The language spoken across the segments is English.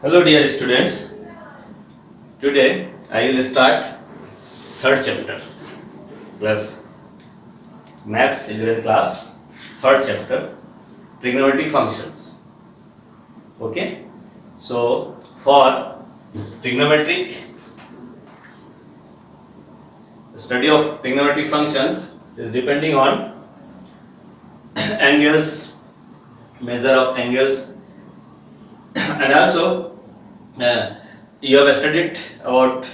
Hello dear students, today I will start third chapter plus maths 11th class, third chapter trigonometric functions. Okay, so for trigonometric study of trigonometric functions is depending on angles, measure of angles, and also you have studied about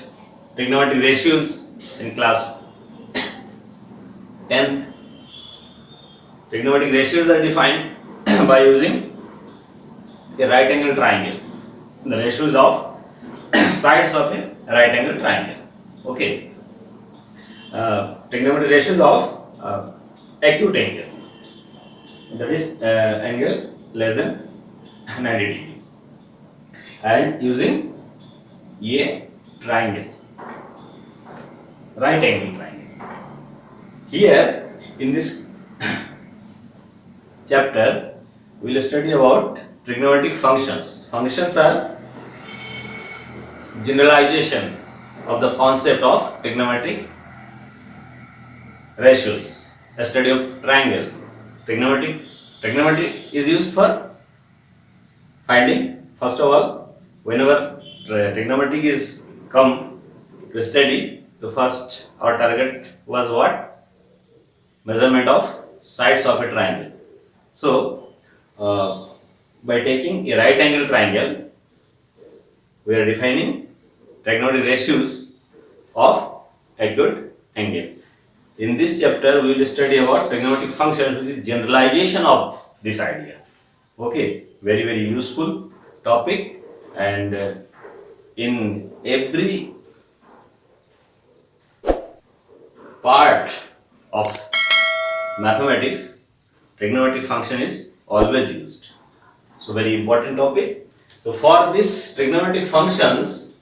trigonometric ratios in class 10th. Trigonometric ratios are defined by using a right angle triangle, the ratios of sides of a right angle triangle. Okay, trigonometric ratios of acute angle, that is angle less than 90 degree, and using a triangle, right angle triangle. Here in this chapter we will study about trigonometric functions. Functions are generalization of the concept of trigonometric ratios. A study of triangle. Trigonometry is used for finding, first of all, whenever trigonometry is come to study, the first our target was what? Measurement of sides of a triangle. So by taking a right angle triangle, we are defining trigonometric ratios of acute angle. In this chapter, we will study about trigonometric functions, which is generalization of this idea. Okay, very useful topic, and in every part of mathematics, trigonometric function is always used. So very important topic. So for this trigonometric functions,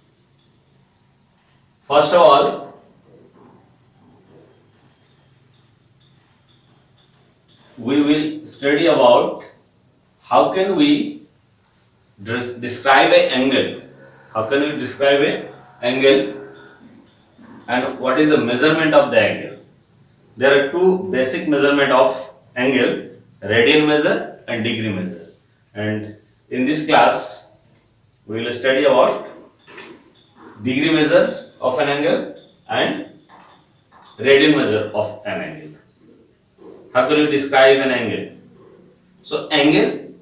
first of all, we will study about how can we describe an angle. How can we describe an angle, and what is the measurement of the angle? There are two basic measurement of angle: radian measure and degree measure. And in this class, we will study about degree measure of an angle and radian measure of an angle. How can you describe an angle? So angle,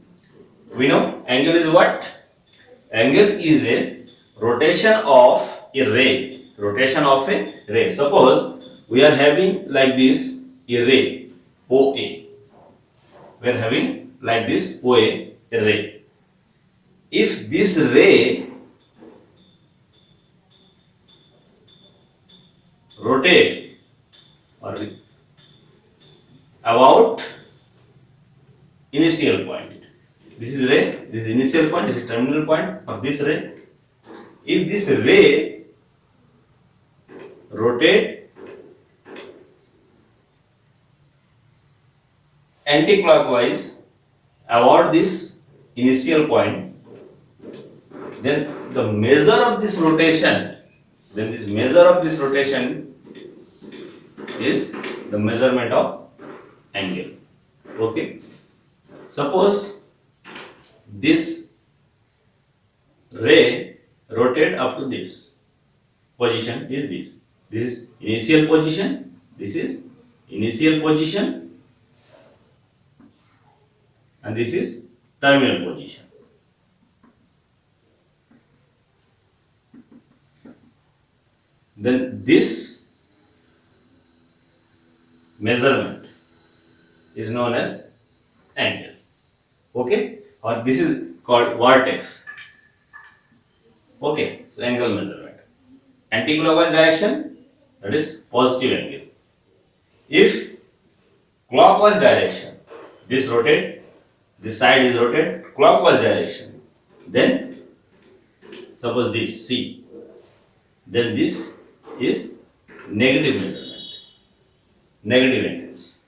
we know angle is what? Angle is a rotation of a ray. Rotation of a ray. Suppose we are having like this a ray OA. We are having like this OA a ray. If this ray rotate or about initial point, this is ray, this is initial point, this is terminal point of this ray. If this ray rotate anti-clockwise about this initial point, then the measure of this rotation, is the measurement of angle. Okay, suppose this ray rotate up to this position is this is initial position, this is initial position, and this is terminal position. then this measurement is known as angle. Okay, or this is called vertex. Okay, so angle measurement. Anti-clockwise direction, that is positive angle. If clockwise direction, this rotate, this side is rotate clockwise direction, then suppose this C, then this is negative measurement, negative angles.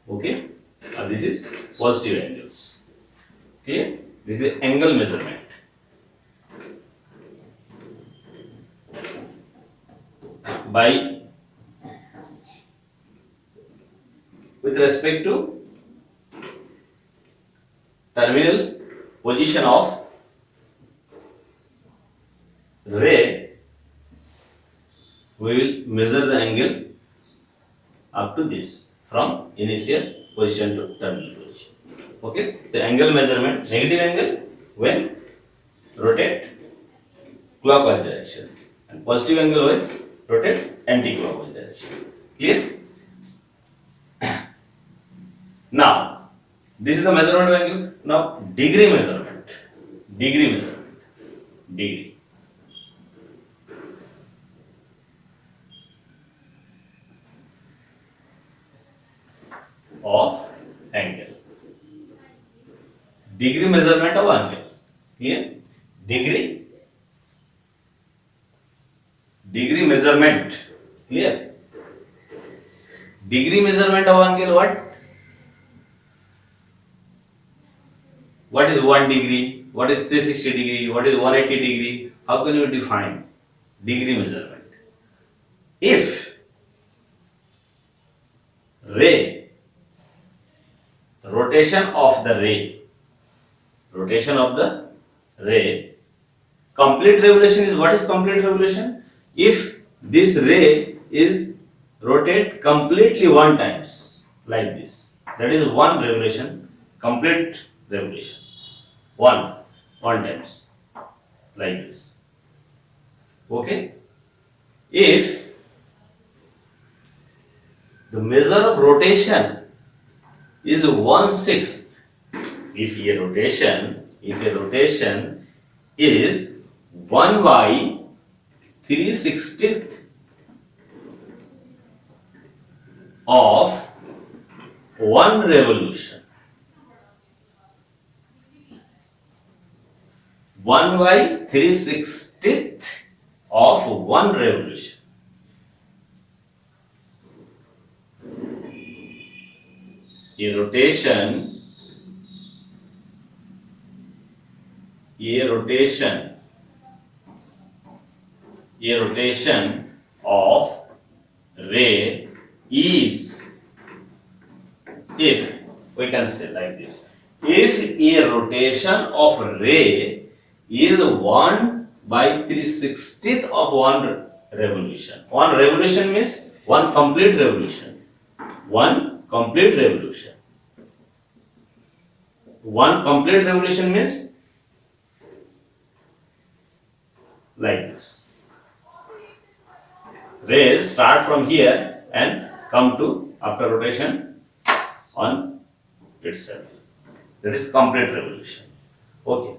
Okay, or this is positive angles. Okay, this is angle measurement. By with respect to terminal position of ray, we will measure the angle up to this from initial position to terminal position. Okay, the angle measurement, negative angle when rotate clockwise direction and positive angle when rotate anti-clockwise direction. Clear? Now, this is the measurement of angle. Now, degree measurement. Degree measurement. Degree. Of angle. Degree measurement of angle. Clear? Degree. Degree measurement. Clear? Degree measurement of angle what? What is 1 degree? What is 360 degree? What is 180 degree? How can you define degree measurement? If ray, rotation of the ray, complete revolution is, what is complete revolution? If this ray is rotate completely one times like this, that is one revolution, complete revolution. One times like this. Okay, if the measure of rotation is 1/6, if a rotation is 1/360th of one revolution, 1/360th of one revolution. A rotation of ray is, if we can say like this, if a rotation of ray is 1/360th of one revolution. One revolution means one complete revolution. One complete revolution. One complete revolution means like this. Rays start from here and come to, after rotation, on itself. That is complete revolution. Okay,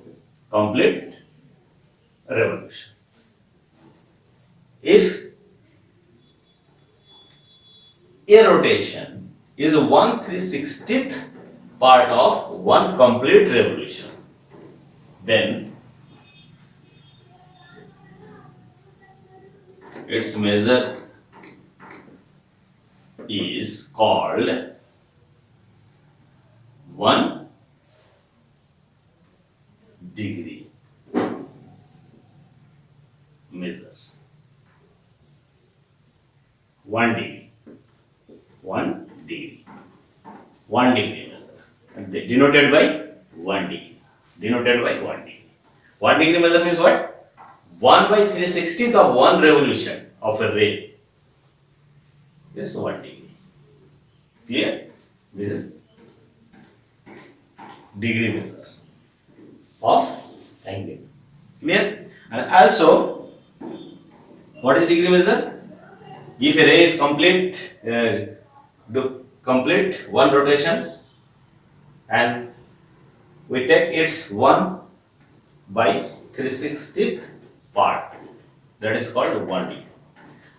complete revolution. If a rotation is 1/360th part of one complete revolution, then its measure is called 1 degree measure. 1 degree. 1 degree. 1 degree measure. And denoted by 1 degree. Denoted by 1 degree. 1 degree measure means what? 1/360th of one revolution of a ray. This is 1 degree. Clear? This is degree measure of angle. Clear? And also What is degree measure? If a ray is complete one rotation and we take its 1 by 3/60th part, that is called 1 degree.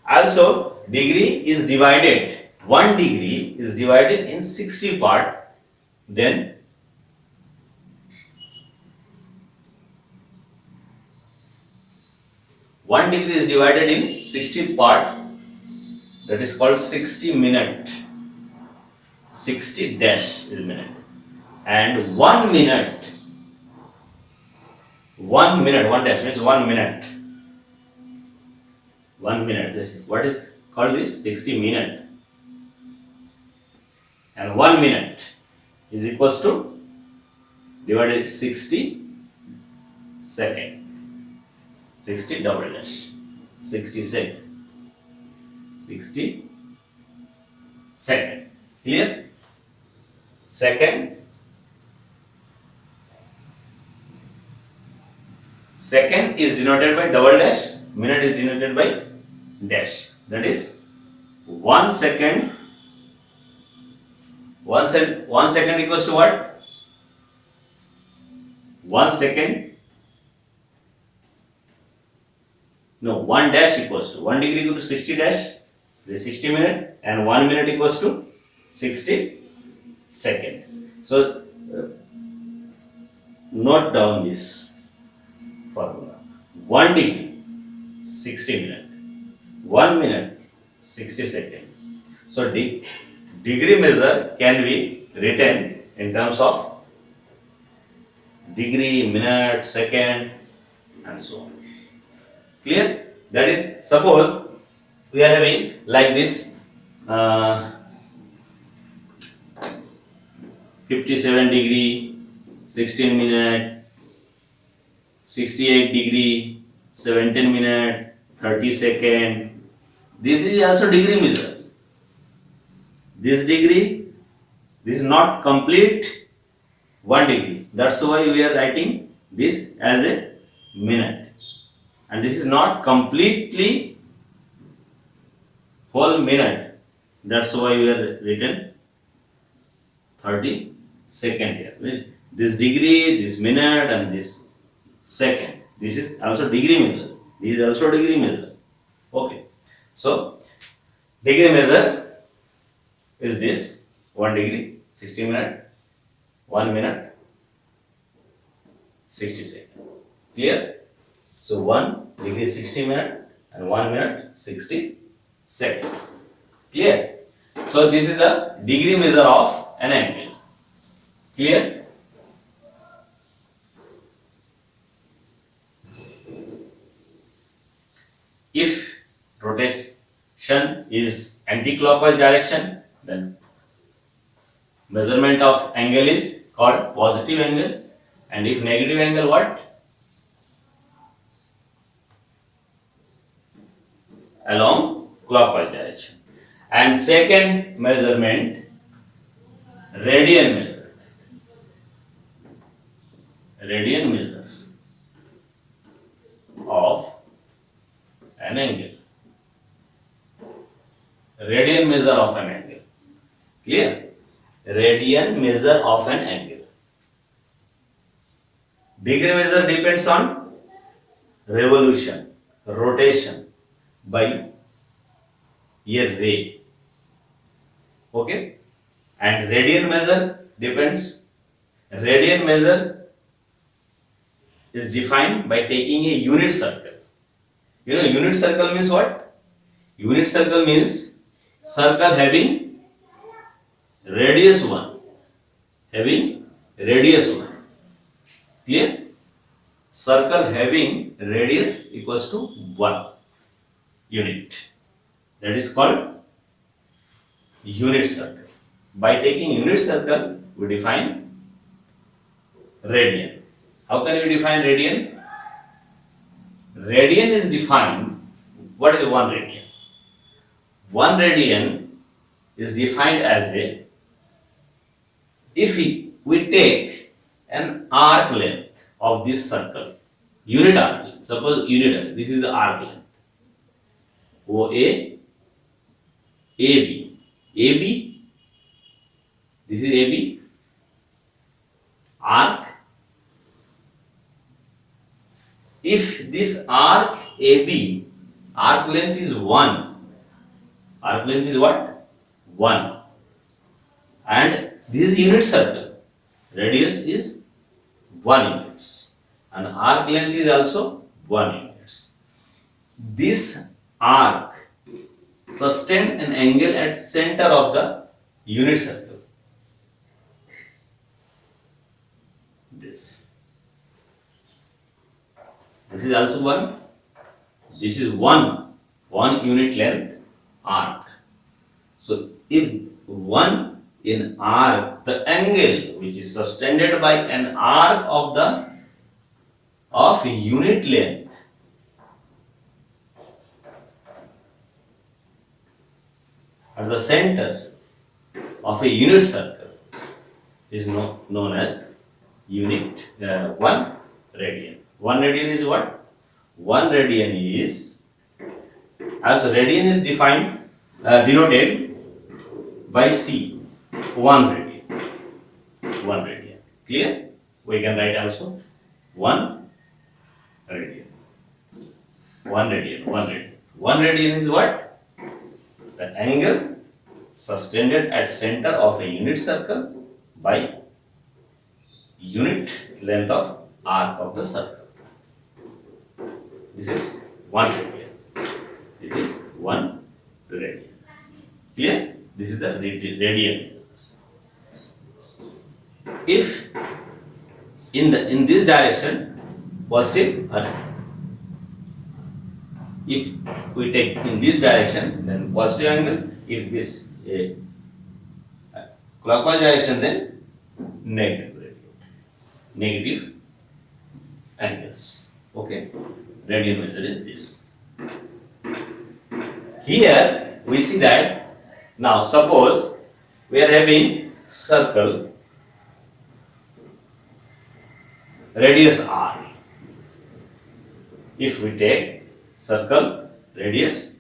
Also, degree is divided, 1 degree is divided in 60 part, then 1 degree is divided in 60 part, that is called 60 minute. 60 dash is minute. And 1 minute, 1 dash means 1 minute. 1 minute, this is what is called this 60 minute. And 1 minute is equals to divided 60 second. 60 double dash. 60 second. 60 second. Clear? Second is denoted by double dash, minute is denoted by dash. That is 1 second. 1 second equals to what? 1 second. No, 1 dash equals to 1 degree equal to 60 dash. The 60 minute, and 1 minute equals to 60 second. So note down this formula. 1 degree 60 minute, 1 minute 60 second. So degree measure can be written in terms of degree, minute, second, and so on. Clear? That is, suppose we are having like this 57 degree 16 minute, 68 degree 17 minute 30 second. This is also degree measure. This degree, this is not complete 1 degree. That's why we are writing this as a minute. And this is not completely whole minute. That's why we are written 30 second here. This degree, this minute, and this second. This is also degree measure. This is also degree measure. Okay. So degree measure is this 1 degree 60 minute, 1 minute 60 second. Clear? So 1 degree 60 minute and 1 minute 60 second. Clear? So this is the degree measure of an angle. Clear? If rotation is anti-clockwise direction, then measurement of angle is called positive angle, and if negative angle, what? Along clockwise direction. And second measurement, radian measure. Radian measure of an angle. Radian measure of an angle. Clear? Radian measure of an angle. Degree measure depends on revolution, rotation by a ray. Okay? And radian measure depends. Radian measure is defined by taking a unit circle. You know, unit circle means what? Unit circle means circle having radius 1. Having radius 1. Clear? Circle having radius equals to 1 unit. That is called unit circle. By taking unit circle, we define radian. How can we define radian? Radian is defined. What is 1 radian? 1 radian is defined as a, if we take an arc length of this circle, unit arc length, suppose unit arc, this is the arc length. OA, AB. AB, this is AB, arc. If this arc AB, arc length is 1, arc length is what? 1. And this is unit circle, radius is 1 units and arc length is also 1 units. This arc sustain an angle at center of the unit circle. This is also 1. This is 1 unit length arc. So if 1 in arc, the angle which is sustained by an arc of unit length at the center of a unit circle is known as unit 1 radian. 1 radian is what? 1 radian is, as radian is defined, denoted by C. 1 radian. 1 radian. Clear? We can write also 1 radian. 1 radian. 1 radian. 1 radian is what? The angle sustained at center of a unit circle by unit length of arc of the circle. This is 1 radian. This is 1 radian. Clear? This is the radian. If in this direction positive, if we take in this direction, then positive angle. If this clockwise direction, then negative angles. Okay, radian measure is this. Here we see that now suppose we are having circle radius r. If we take circle radius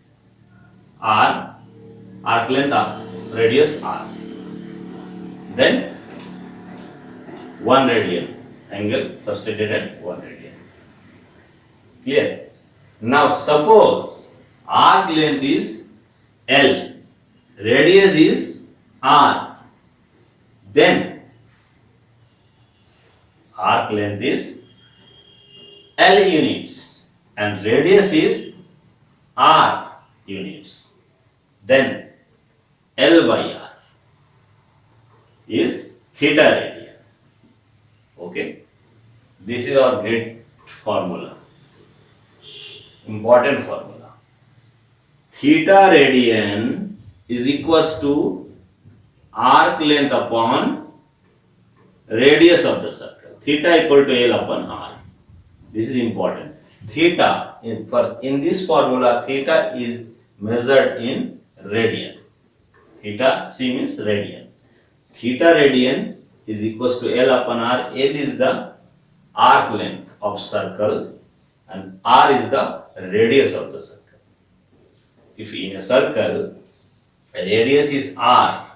r, arc length r, radius r, then 1 radian angle sustained at 1 radian. Clear? Now suppose arc length is L, radius is r, then arc length is L units and radius is r units, then L by r is theta radian. Okay, this is our great formula, important formula. Theta radian is equals to arc length upon radius of the circle. Theta equal to L upon r. This is important. Theta in this formula, theta is measured in radian. Theta C means radian. Theta radian is equals to L upon r. L is the arc length of circle and r is the radius of the circle. If in a circle radius is r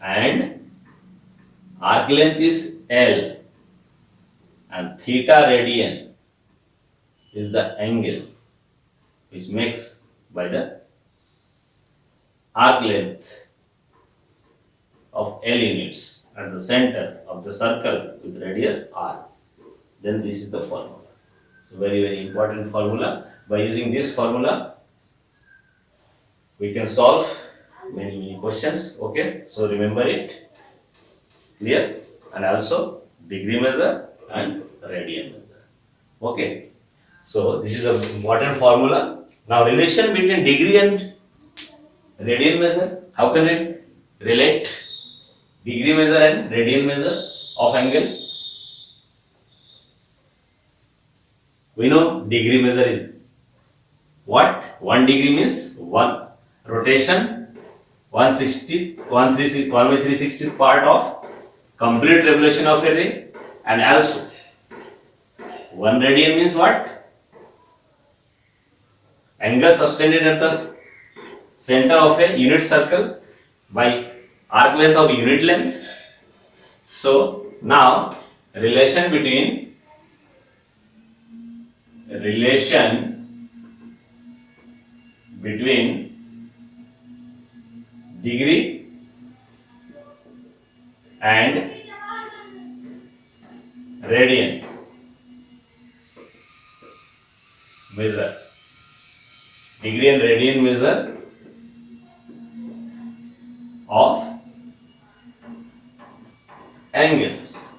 and arc length is L and theta radian is the angle which makes by the arc length of L units at the center of the circle with radius r, then this is the formula. So very important formula. By using this formula we can solve many questions. Okay, so remember it. Clear? And also degree measure and radian measure. Okay, so this is an important formula. Now relation between degree and radian measure, how can it relate degree measure and radian measure of angle? We know degree measure is what? 1 degree means 1 rotation, 1/360 part of complete revolution of a ray, and also 1 radian means what? angle subtended at the center of a unit circle by arc length of unit length. So now relation between degree and radian measure. Degree and radian measure of angles.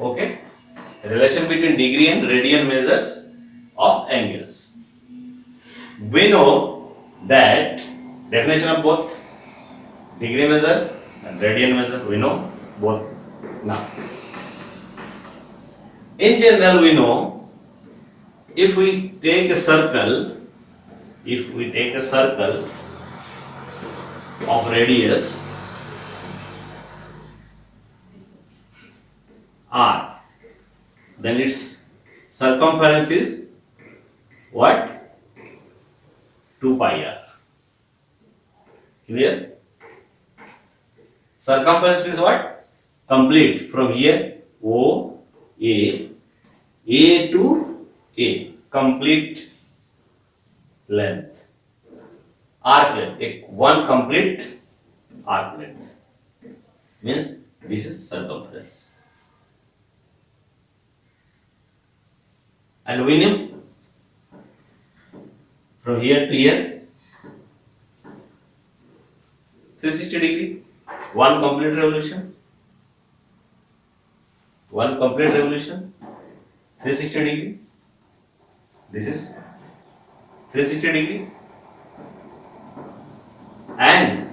Okay, relation between degree and radian measures of angles. We know that definition of both degree measure and radian measure, we know both now. In general, we know if we take a circle of radius r, then its circumference is what? 2 pi r. Clear? Circumference means what? Complete from here O A to A, complete length, arc length, one complete arc length means this is circumference. And we know from here to here 360 degree, one complete revolution, 360 degree. This is 360 degree. And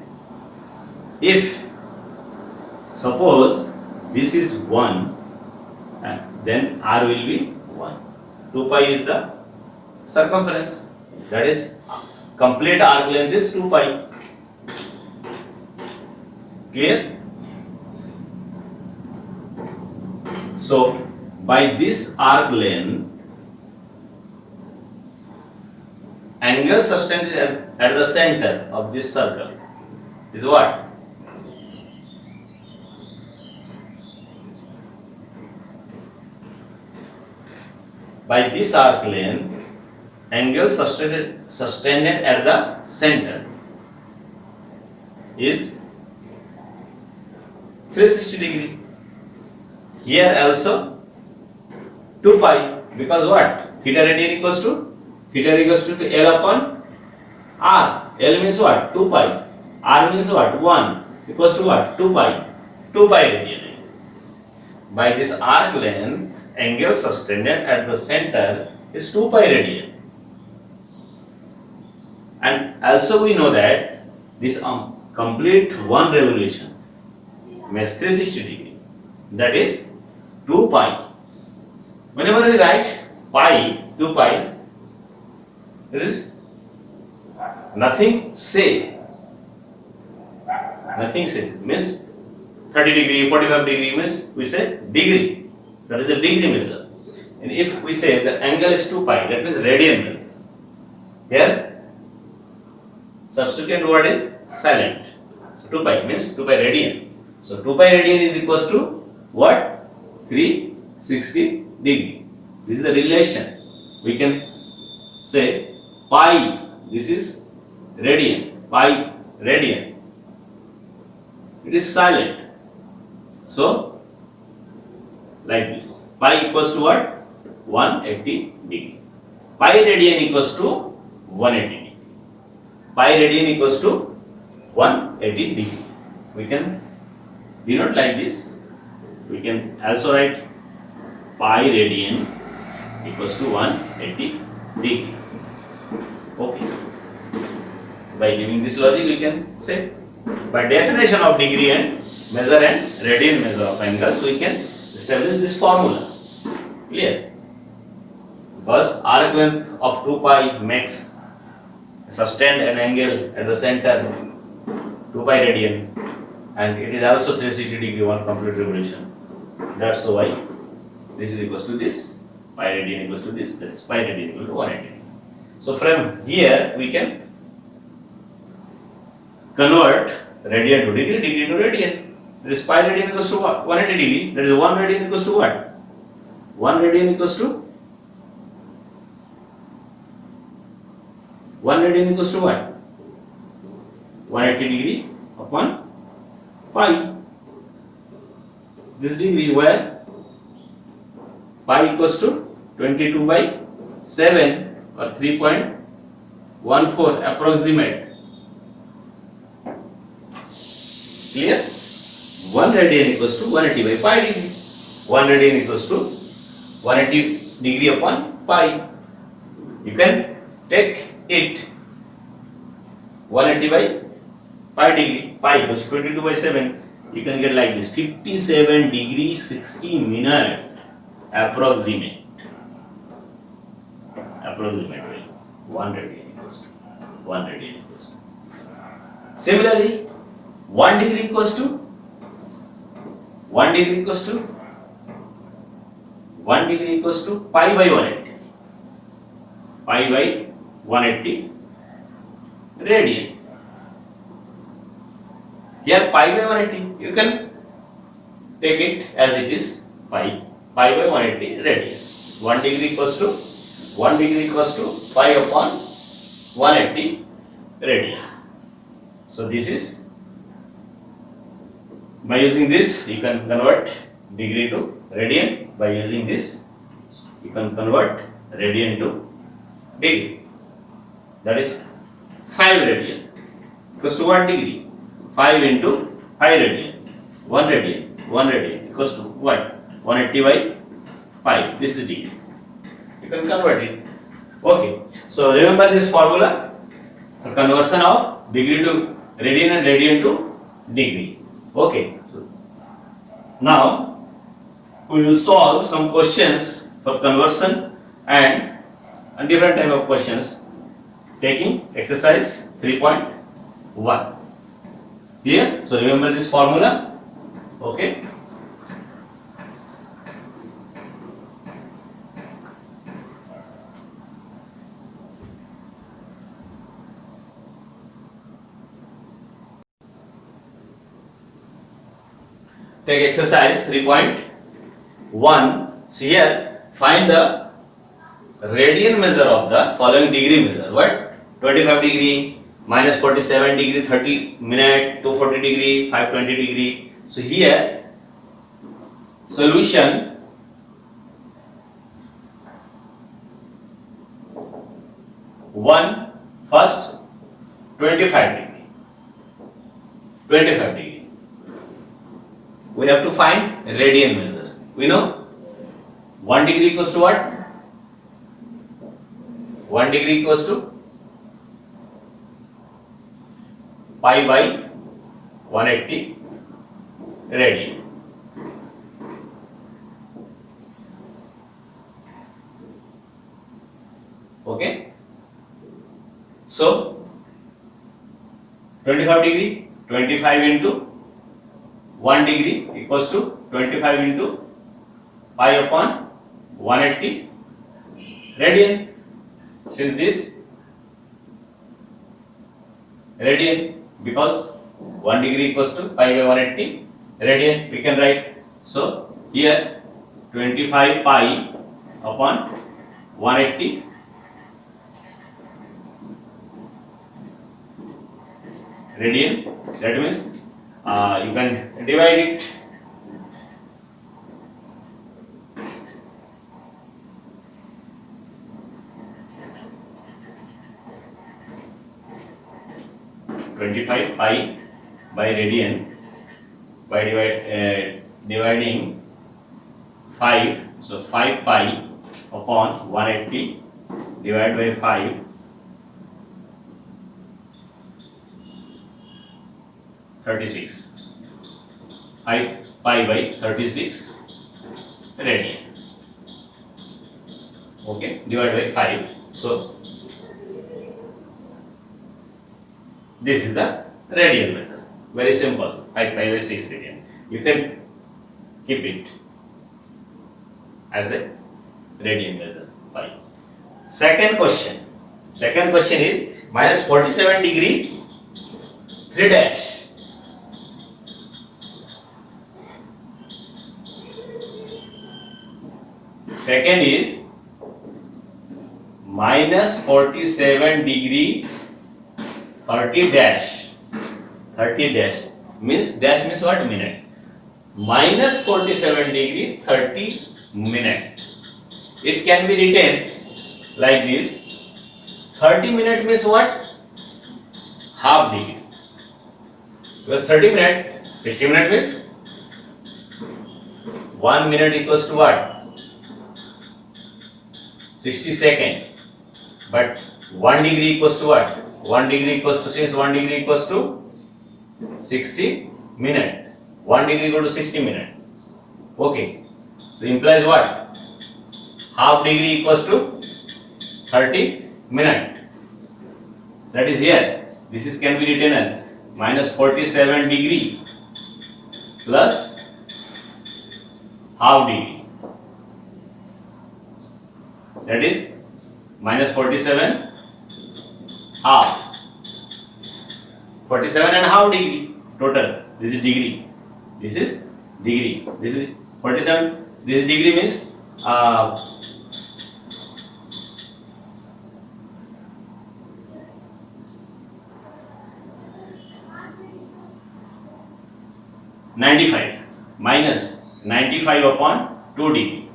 if suppose this is 1, then r will be 1. 2 pi is the circumference, that is complete arc length is 2 pi. Clear? So by this arc length, angle subtended at the center of this circle is what? By this arc length, angle subtended at the center is 360 degree. Here also 2 pi, because what? Theta radian equals to L upon R. L means what? 2 pi. R means what? 1 equals to what? 2 pi. 2 pi radian. By this arc length, angle subtended at the center is 2 pi radian. And also we know that this complete one revolution makes 360 degree. That is 2 pi. Whenever we write pi, 2 pi, there is nothing say. Means 30 degree, 45 degree means we say degree. That is a degree measure. And if we say the angle is 2 pi, that means radian measure. Here, substituent word is silent. So 2 pi means 2 pi radian. So 2 pi radian is equals to what? 360 degree. This is the relation. We can say pi, this is radian, pi radian. It is silent. So, like this. Pi equals to what? 180 degree. Pi radian equals to 180 degree. Pi radian equals to 180 degree. We can denote like this. We can also write pi radian equals to 180 degree. Okay. By giving this logic, we can say by definition of degree and measure and radian measure of angles, we can establish this formula. Clear? Because arc length of 2 pi makes sustained an angle at the center 2 pi radian, and it is also 360 degree, one complete revolution. That's why this is equals to this, pi radian equals to this, that is pi radian equal to 180 degree. So from here we can convert radian to degree, degree to radian. That is pi radian equals to what? 180 degree. That is 1 radian equals to what? 1 radian equals to 1 radian equals to what? 180 degree upon pi. This degree where pi equals to 22 by 7 or 3.14 approximate. Clear? 1 radian equals to 180 by pi degree. 1 radian equals to 180 degree upon pi. You can take it 180 by pi degree. Pi equals to 22 by 7. You can get like this: 57 degree 60 minute approximate. Approximate value. 1 radian equals to 1 radian equals to. Similarly, 1 degree equals to 1 degree equals to 1 degree equals to pi by 180. Pi by 180 radian. Here pi by 180, you can take it as it is pi by 180 radian. 1 degree equals to 1 degree equals to pi upon 180 radian. So this is, by using this you can convert degree to radian. By using this you can convert radian to degree. That is 5 radian equals to 1 degree. 5 into 5 radian. 1 radian. 1 radian equals to what? 180 by pi. This is degree. You can convert it. Okay. So remember this formula for conversion of degree to radian and radian to degree. Okay. So now we will solve some questions for conversion and different type of questions taking exercise 3.1. Clear? So remember this formula. Okay. Take exercise 3.1. See here, find the radian measure of the following degree measure. What? 25 degree, minus 47 degree, 30 minute, 240 degree, 520 degree. So here, solution first 25 degree. 25 degree. We have to find radian measure. We know 1 degree equals to what? 1 degree equals to pi by 180 radian. Okay. So 25 degree, 25 into 1 degree equals to 25 into pi upon 180 radian. Since this radian, because 1 degree equals to pi by 180 radian, we can write. So here 25 pi upon 180 radian. That means you can divide it. (25 pi by radian by dividing 5). So 5 pi upon 180 divided by 5. 36. 5 pi by 36 radian. Okay, divided by 5. So this is the radian measure. Very simple. 5 pi by 6 radian. You can keep it as a radian measure. Pi. Second question. Second question is minus 47 degree 3 dash. Second is minus 47 degree 30 dash. 30 dash means what? Minute. Minus 47 degree 30 minute. It can be written like this. 30 minute means what? Half degree. Because 30 minute, 60 minute means 1 minute equals to what? 60 second. But 1 degree equals to what? 1 degree equals to, since 1 degree equals to 60 minute. 1 degree equal to 60 minute. Okay. So implies what? Half degree equals to 30 minute. That is here. This is can be written as minus 47 degree plus half degree. That is minus 47 half. 47 and half degree total. This is degree. This is degree. This is 47. This degree means 95 minus 95 upon 2 degree.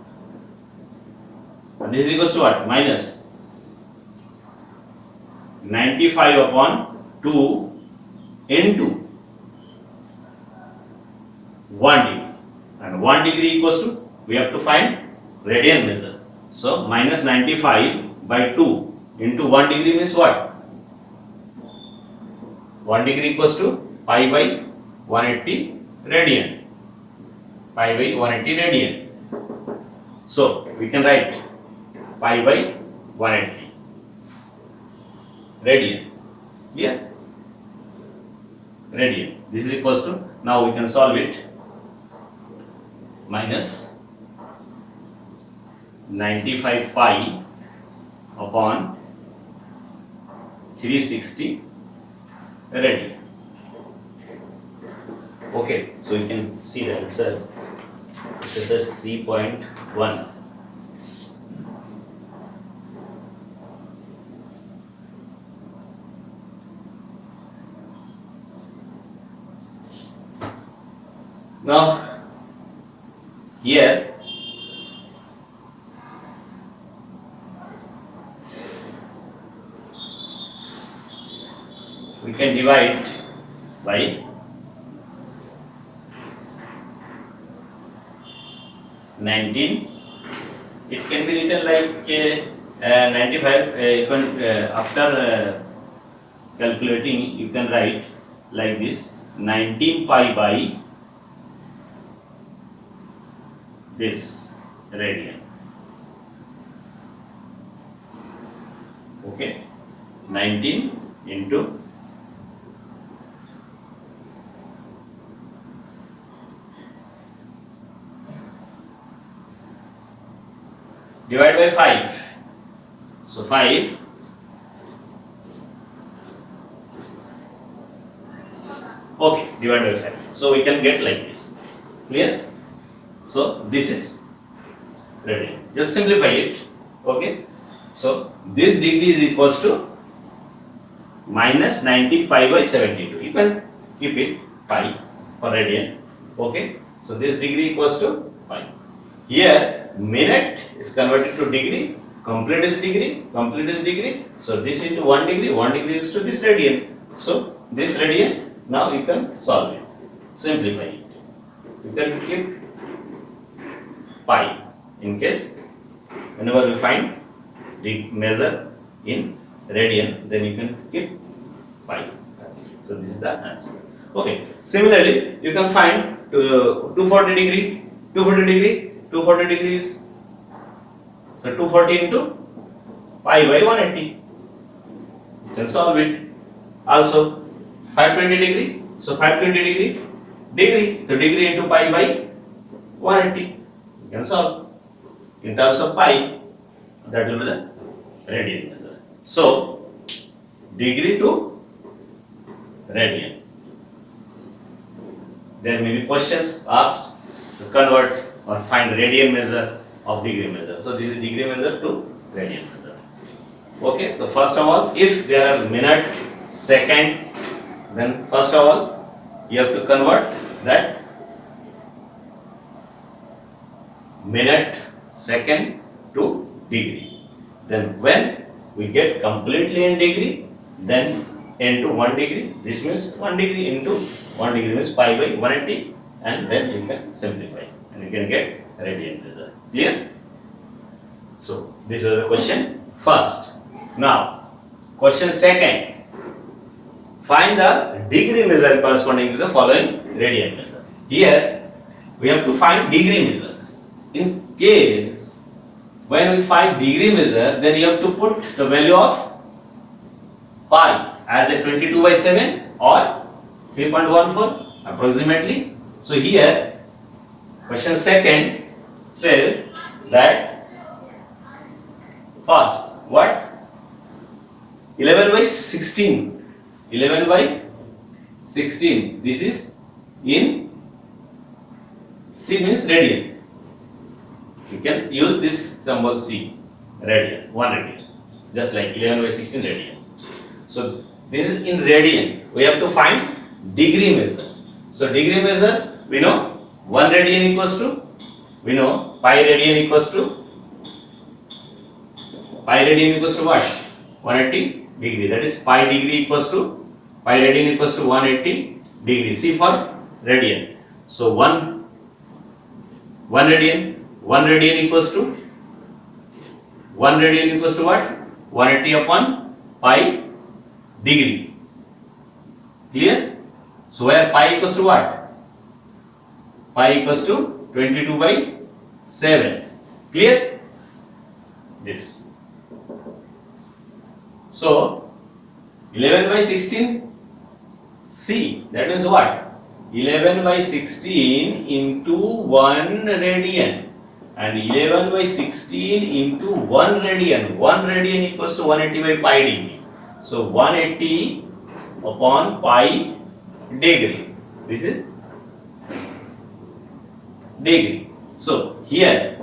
And this is equals to what? Minus 95 upon 2 into 1 degree. And 1 degree equals to, we have to find radian measure. So minus 95 by 2 into 1 degree means what? 1 degree equals to pi by 180 radian. Pi by 180 radian. So we can write pi by 180 radian. Yeah. Radian. This is equals to, now we can solve it. Minus 95 pi upon 360 radian. Okay, so you can see the answer. This is 3.1. Now here we can divide by 19. It can be written like 95 after calculating you can write like this: 19 pi by this radian. Okay, 19 into divide by 5. So 5 okay, divide by 5. So we can get like this. Clear? So this is radian. Just simplify it. Okay. So this degree is equals to minus 90 pi by 72. You can keep it pi for radian. Okay. So this degree equals to pi. Here minute is converted to degree. Complete is degree. Complete is degree. So this into 1 degree. 1 degree is to this radian. So this radian. Now you can solve it. Simplify it. You can keep pi in case whenever we find the measure in radian, then you can keep pi. So this is the answer. Okay. Similarly, you can find 240 degree. 240 degree. 240 degrees. So 240 into pi by 180. You can solve it. Also 520 degree. So 520 degree. Degree. So degree into pi by 180. You can solve in terms of pi. That will be the radian measure. So degree to radian. There may be questions asked to convert or find radian measure of degree measure. So this is degree measure to radian measure. Okay, so first of all, if there are minute, second, then first of all you have to convert that minute, second to degree. Then when we get completely in degree, then into 1 degree, this means 1 degree into 1 degree means pi by 180, and then you can simplify and you can get radian measure. Clear? So this is the question first. Now question second, find the degree measure corresponding to the following radian measure. Here we have to find degree measure. In case when we find degree measure, then you have to put the value of pi as a 22/7 or 3.14 approximately. So here question second says that first what 11/16, 11/16, this is in C means radian. You can use this symbol C, radian, 1 radian, just like 11/16 radian. So this is in radian. We have to find degree measure. So degree measure, we know 1 radian equals to, we know pi radian equals to what? 180 degree. That is pi degree equals to, pi radian equals to 180 degree. C for radian. So 1 radian. 1 radian equals to what? 180 upon pi degree. Clear? So where pi equals to what? Pi equals to 22/7. Clear? This. So 11/16 C, that means what? 11/16 into 1 radian. And 11/16 into 1 radian. 1 radian equals to 180 by pi degree. So 180 upon pi degree. This is degree. So here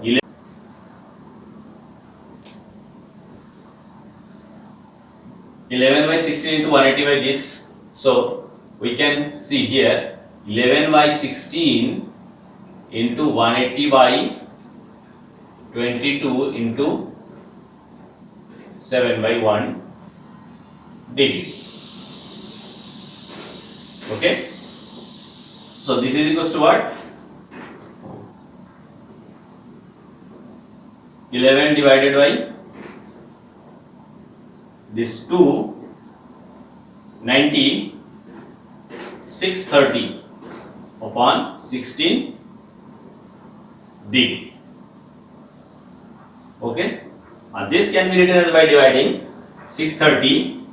11/16 into 180 by this. So we can see here 11/16 into 180 by 22 into 7/1 degree. Okay. So this is equals to what? 11 divided by this 2, 90, 630 upon 16 degree. Okay, this can be written as by dividing 630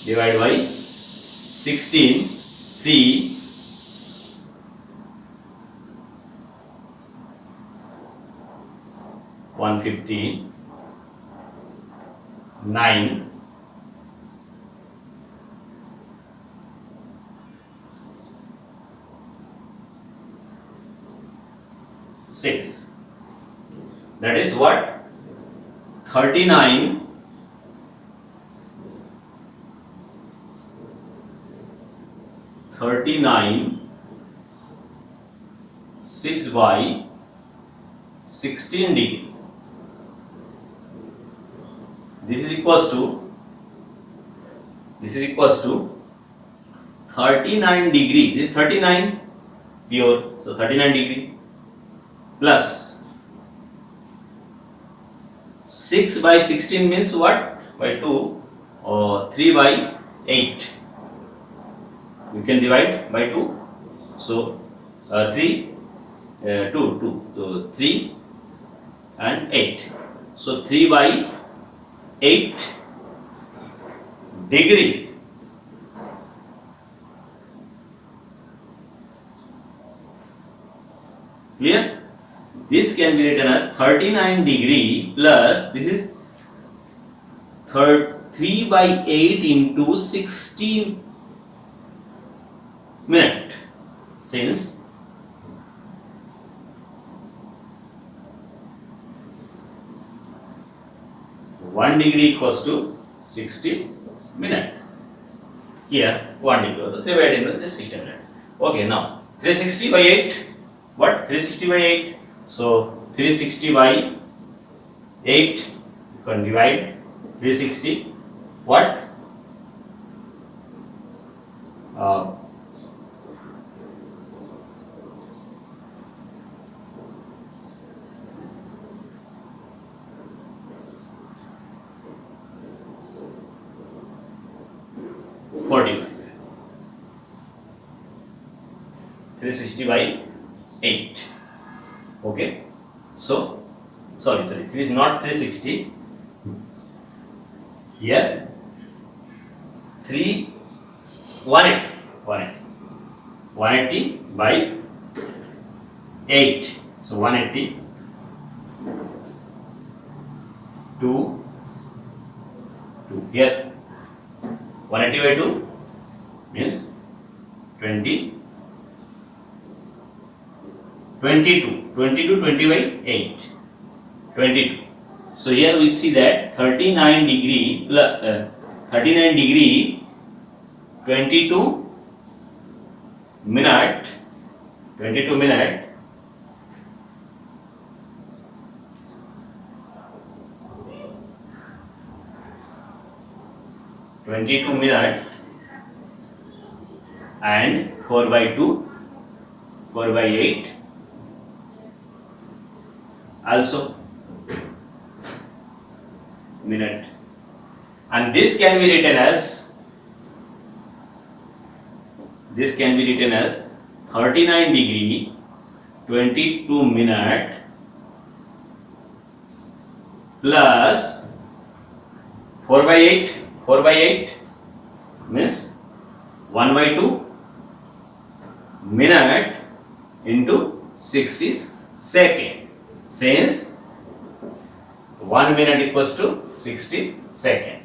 divided by 16, 3, 150, 9, 6. That is what? 39, 6 by 16 degree. This is equals to 39 degree. This is 39 pure. So 39 degree plus 6 by 16 means what? By 2 or 3 by 8. You can divide by 2. So 3, 2. So 3 and 8. So 3 by 8 degree. Clear? This can be written as 39 degree plus this is 3 by 8 into 60 minute, since 1 degree equals to 60 minute. Here 1 degree, so 3 by 8 into this 60 minute. Okay, now 360 by 8. What? 360 by 8. So 360 by 8. You can divide 360. What? 45. 360 by 8. Okay. So, sorry, this is not 360. Here, 180 by 8. So 180 to 2. Here, 180 by 2 means 20. 22 20 by 8, 22. So here we see that 39 degree 22 minute 22 minute and 4 by 2, 4 by 8 also minute, and this can be written as 39 degree 22 minute plus 4 by 8. 4 by 8 means 1 by 2 minute into 60 second, since 1 minute equals to 60 second.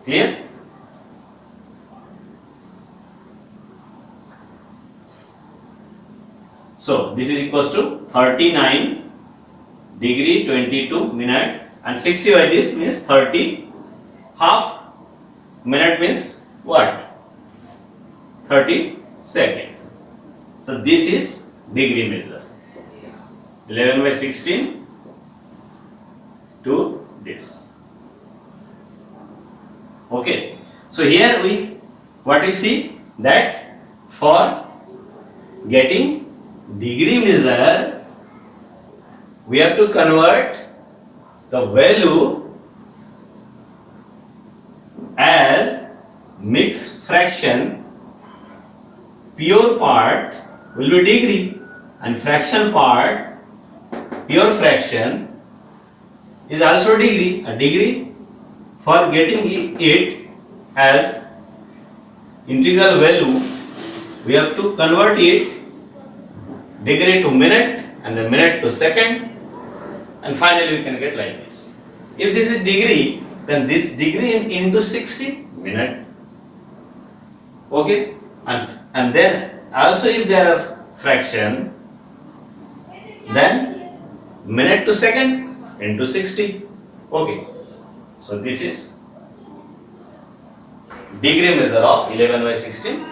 Clear? So this is equals to 39 degree 22 minute, and 60 by this means 30. Half minute means what? 30 second. So this is degree measure. 11 by 16 to this. Okay. So here what we see that for getting degree measure, we have to convert the value as mixed fraction. Pure part will be degree, and fraction part, pure fraction, is also degree. A degree, for getting it as integral value, we have to convert it degree to minute, and then minute to second, and finally we can get like this. If this is degree, then this degree into 60 minute. Okay, and then also if there are fraction, then minute to second into 60. Okay, so this is degree measure of 11 by 16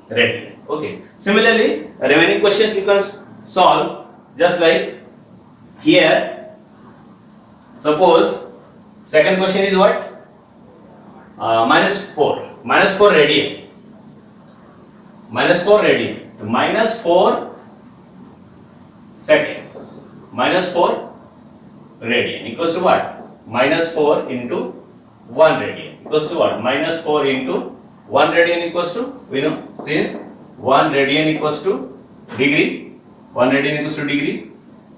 radian. Okay, similarly remaining questions you can solve just like here. Suppose second question is what? Minus 4 radian. Minus 4 radian. Minus 4 second. Minus 4 radian equals to what? Minus 4 into 1 radian equals to what? Minus 4 into 1 radian equals to, we know, since 1 radian equals to degree, 1 radian equals to degree,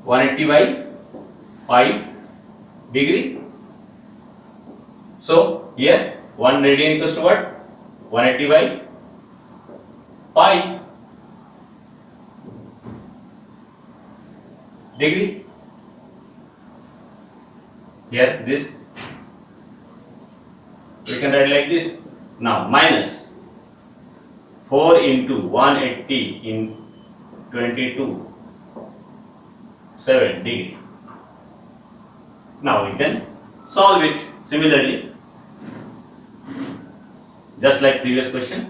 180 by 5 degree. So here 1 radian equals to what? 180 by pi degree. Here this we can write like this. Now minus 4 into 180 in 22 7 degree. Now we can solve it similarly, just like previous question.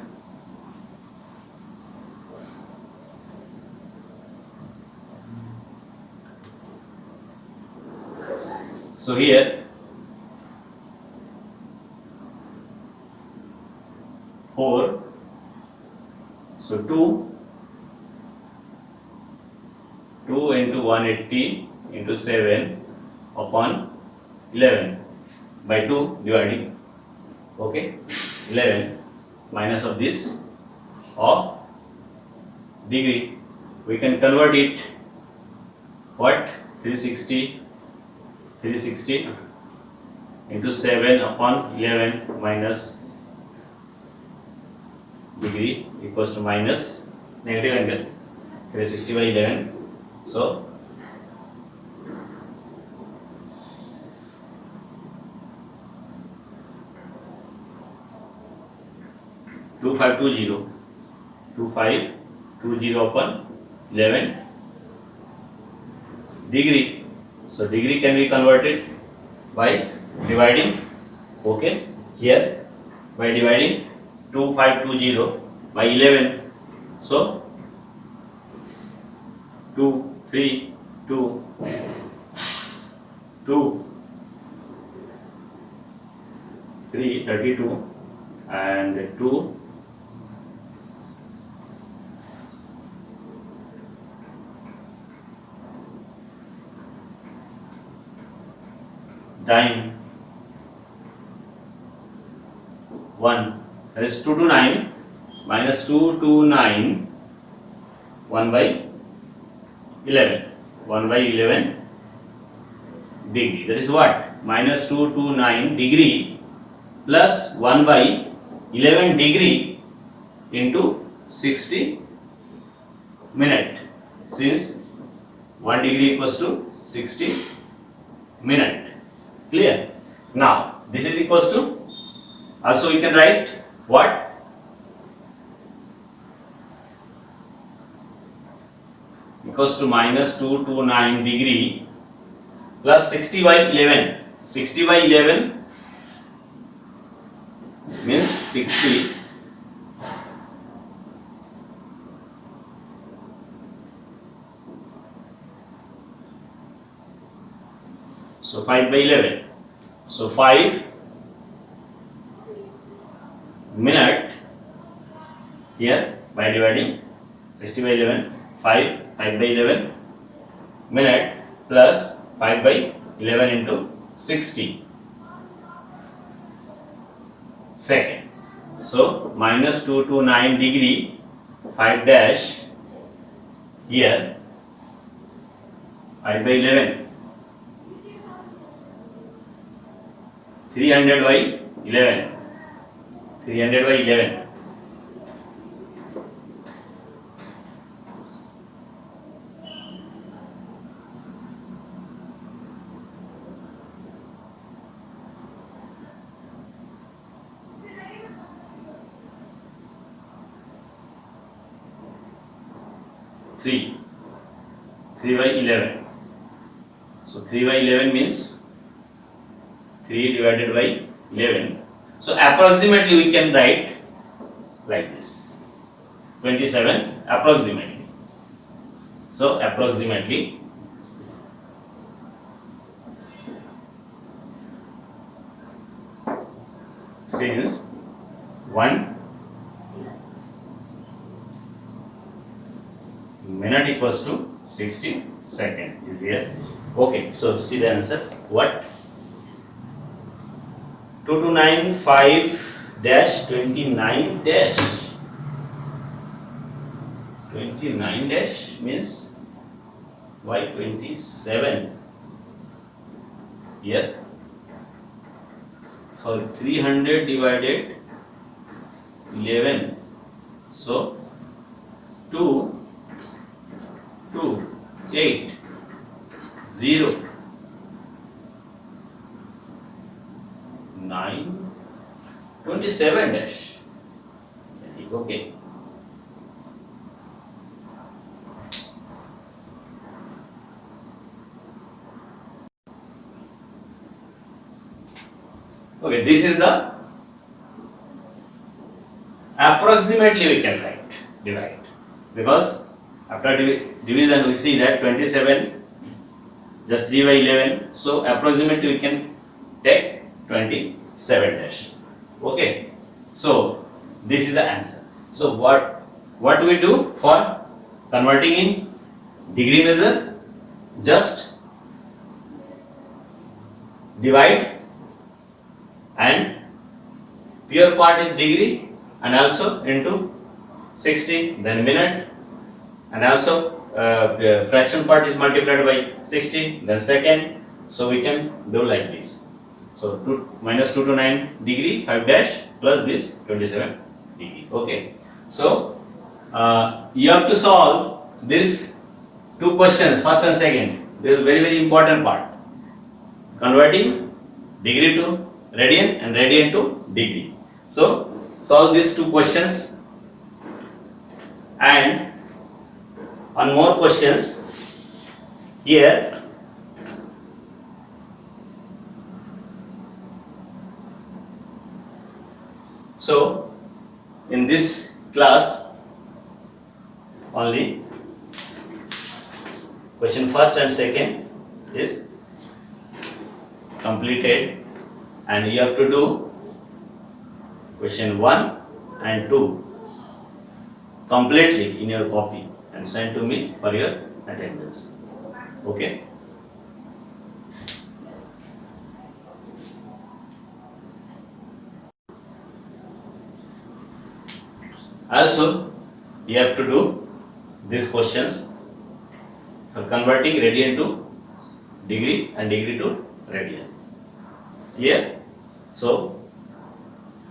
So here 4, so 2 into 180 into 7 upon 11 by 2 dividing, okay, 11 minus of this of degree, we can convert it what, 360 into 7 upon 11 minus degree equals to minus negative angle 360 by 11. So 2520 upon 11 degree. So degree can be converted by dividing, okay, here by dividing 2520 by 11. So 2 3 2 2 3 32 and 2 9 1, that is 2 to 9 minus 2 to 9 1 by 11 degree, that is what, minus 2 to 9 degree plus 1 by 11 degree into 60 minute, since 1 degree equals to 60 minute. Clear? Now this is equals to, also we can write what, equals to minus 2 to 9 degree plus 60 by 11. 60 by 11 means 60 so 5 by 11. So 5 minute here by dividing 60 by 11, 5 by 11 minute plus 5 by 11 into 60 second. So minus 2 to 9 degree 5 dash here 5 by 11 300 by 11 3 by 11. So 3 by 11 means 3 divided by 11. So approximately we can write like this, 27 approximately. So approximately since 1 minute equals to 60 second is here. Okay, so see the answer. What? 2295 dash 29 dash 29 dash means why 27 here. So 300 divided 11. So 2 8 0 9 27 dash. Okay. Okay, this is the approximately we can write, divide, because after division we see that 27 just 3 by 11, so approximately we can take 27 dash. Okay, so this is the answer. So what do we do for converting in degree measure? Just divide, and pure part is degree, and also into 60, then minute, and also fraction part is multiplied by 60, then second. So we can do like this. So minus 2 to 9 degree 5 dash plus this 27 degree. Okay. So you have to solve this two questions, first and second. This is very important part. Converting degree to radian and radian to degree. So solve these two questions, and on more questions here. So in this class only question first and second is completed, and you have to do question 1 and 2 completely in your copy and send to me for your attendance. Okay. Also, you have to do these questions for converting radian to degree and degree to radian. Clear? So,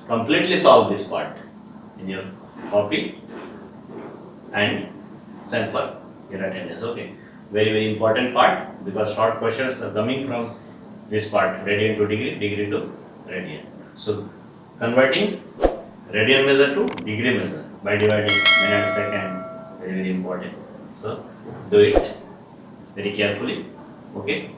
completely solve this part in your copy and send for your attendance. Okay. Very important part, because short questions are coming from this part, radian to degree, degree to radian. So, converting radian measure to degree measure by dividing minute, second, very important. So do it very carefully. Okay.